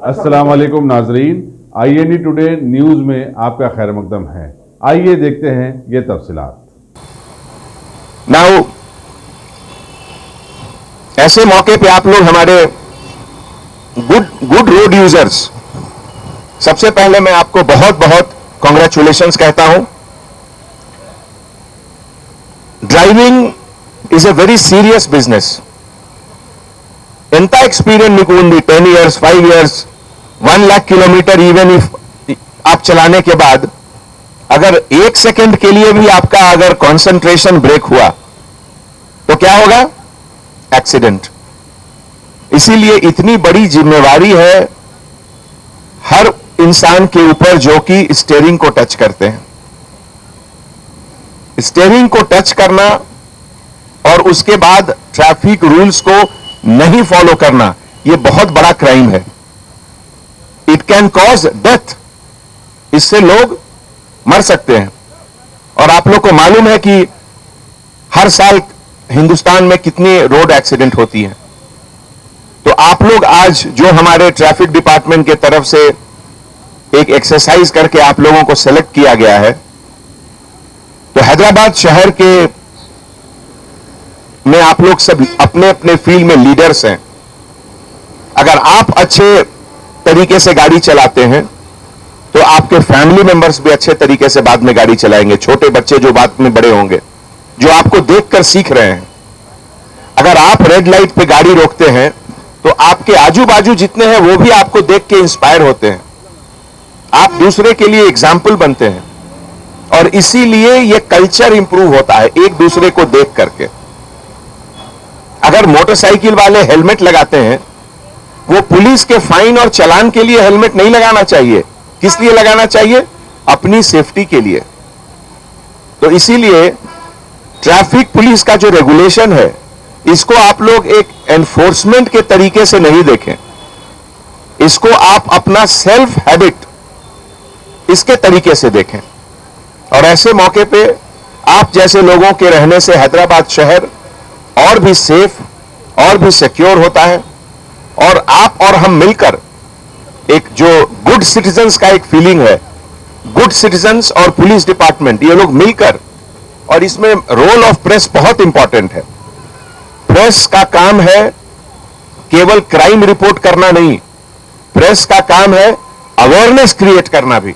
अस्सलाम वालेकुम नाजरीन, INE टुडे न्यूज़ में आपका खैर मकदम है। आइए देखते हैं ये तफसीलात। नाउ ऐसे मौके पे आप लोग हमारे गुड रोड यूजर्स, सबसे पहले मैं आपको बहुत बहुत कॉन्ग्रेचुलेशंस कहता हूं। Driving is a very serious business. ఎంత एक्सपीरियंस మీకు ఉంది? 10 years, 5 years, 1 lakh kilometre even if आप चलाने के बाद अगर 1 सेकंड के लिए भी आपका अगर कंसंट्रेशन ब्रेक हुआ तो क्या होगा? एक्सीडेंट. इसीलिए इतनी बड़ी जिम्मेवारी है हर इंसान के ऊपर जो कि स्टीयरिंग को टच करते हैं. स्टीयरिंग को टच करना और उसके बाद ट्रैफिक रूल्स को नहीं फॉलो करना, यह बहुत बड़ा क्राइम है. It can cause death. इससे लोग मर सकते हैं. और आप लोग को मालूम है कि हर साल हिंदुस्तान में कितनी रोड एक्सीडेंट होती है. तो आप लोग आज जो हमारे ट्रैफिक डिपार्टमेंट के तरफ से एक एक्सरसाइज करके आप लोगों को सेलेक्ट किया गया है, तो हैदराबाद शहर के में आप लोग सब अपने अपने फील्ड में लीडर्स हैं. अगर आप अच्छे तरीके से गाड़ी चलाते हैं तो आपके फैमिली मेंबर्स भी अच्छे तरीके से बाद में गाड़ी चलाएंगे. छोटे बच्चे जो बाद में बड़े होंगे, जो आपको देखकर सीख रहे हैं. अगर आप रेड लाइट पे गाड़ी रोकते हैं तो आपके आजू बाजू जितने हैं वो भी आपको देख के इंस्पायर होते हैं. आप दूसरे के लिए एग्जाम्पल बनते हैं और इसीलिए यह कल्चर इंप्रूव होता है एक दूसरे को देख करके. अगर मोटरसाइकिल वाले हेलमेट लगाते हैं, वो पुलिस के फाइन और चालान के लिए हेलमेट नहीं लगाना चाहिए. किस लिए लगाना चाहिए? अपनी सेफ्टी के लिए. तो इसीलिए ट्रैफिक पुलिस का जो रेगुलेशन है, इसको आप लोग एक एनफोर्समेंट के तरीके से नहीं देखें. इसको आप अपना सेल्फ हैबिट इसके तरीके से देखें. और ऐसे मौके पे आप जैसे लोगों के रहने से हैदराबाद शहर और भी सेफ और भी सिक्योर होता है. और आप और हम मिलकर एक जो गुड सिटीजन्स का एक फीलिंग है, गुड सिटीजन्स और पुलिस डिपार्टमेंट ये लोग मिलकर, और इसमें रोल ऑफ प्रेस बहुत इंपॉर्टेंट है. प्रेस का काम है केवल क्राइम रिपोर्ट करना नहीं, प्रेस का काम है अवेयरनेस क्रिएट करना भी.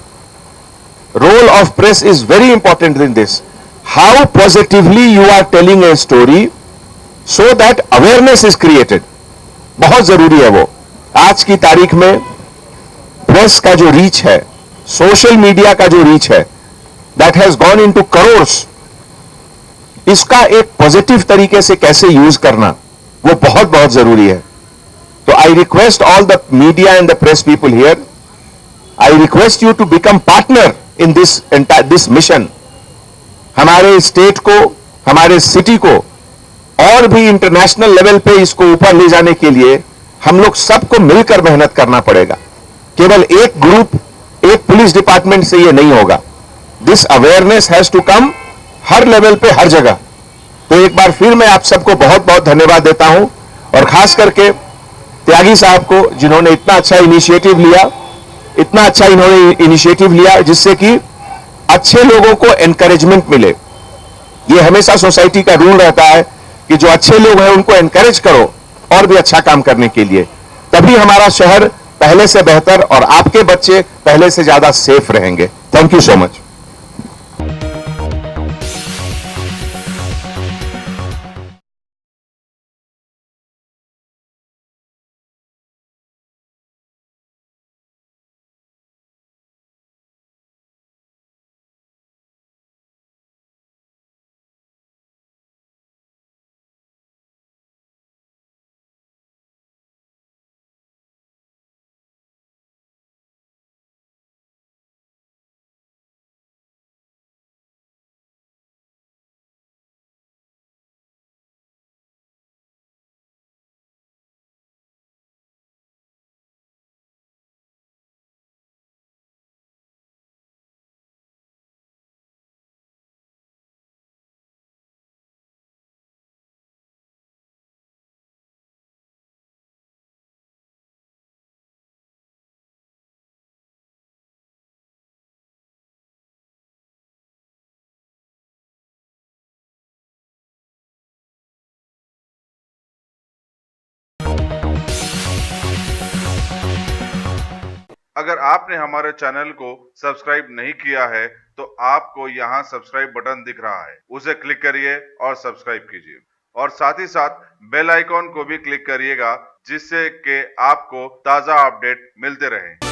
Role of press is very important in this. How positively you are telling a story so that awareness is created, बहुत जरूरी है वो. आज की तारीख में प्रेस का जो रीच है, सोशल मीडिया का जो रीच है, that has gone into crores. इसका एक पॉजिटिव तरीके से कैसे यूज करना, वो बहुत बहुत जरूरी है. तो I request all the media and the press people here, I request you to become partner in this mission. हमारे स्टेट को, हमारे सिटी को और भी इंटरनेशनल लेवल पे इसको ऊपर ले जाने के लिए हम लोग सबको मिलकर मेहनत करना पड़ेगा. केवल एक ग्रुप, एक पुलिस डिपार्टमेंट से ये नहीं होगा. This awareness has to come हर लेवल पे, हर जगह. तो एक बार फिर मैं आप सबको बहुत बहुत धन्यवाद देता हूं, और खास करके त्यागी साहब को, जिन्होंने इतना अच्छा इनिशिएटिव लिया, इतना अच्छा इन्होंने इनिशिएटिव लिया जिससे कि अच्छे लोगों को एनकरेजमेंट मिले. ये हमेशा सोसाइटी का रूल रहता है कि जो अच्छे लोग हैं उनको एनकरेज करो और भी अच्छा काम करने के लिए. तभी हमारा शहर पहले से बेहतर और आपके बच्चे पहले से ज्यादा सेफ रहेंगे. Thank you so much. अगर आपने हमारे चैनल को सब्सक्राइब नहीं किया है तो आपको यहाँ सब्सक्राइब बटन दिख रहा है, उसे क्लिक करिए और सब्सक्राइब कीजिए और साथ ही साथ बेल आइकॉन को भी क्लिक करिएगा जिससे कि आपको ताज़ा अपडेट मिलते रहें।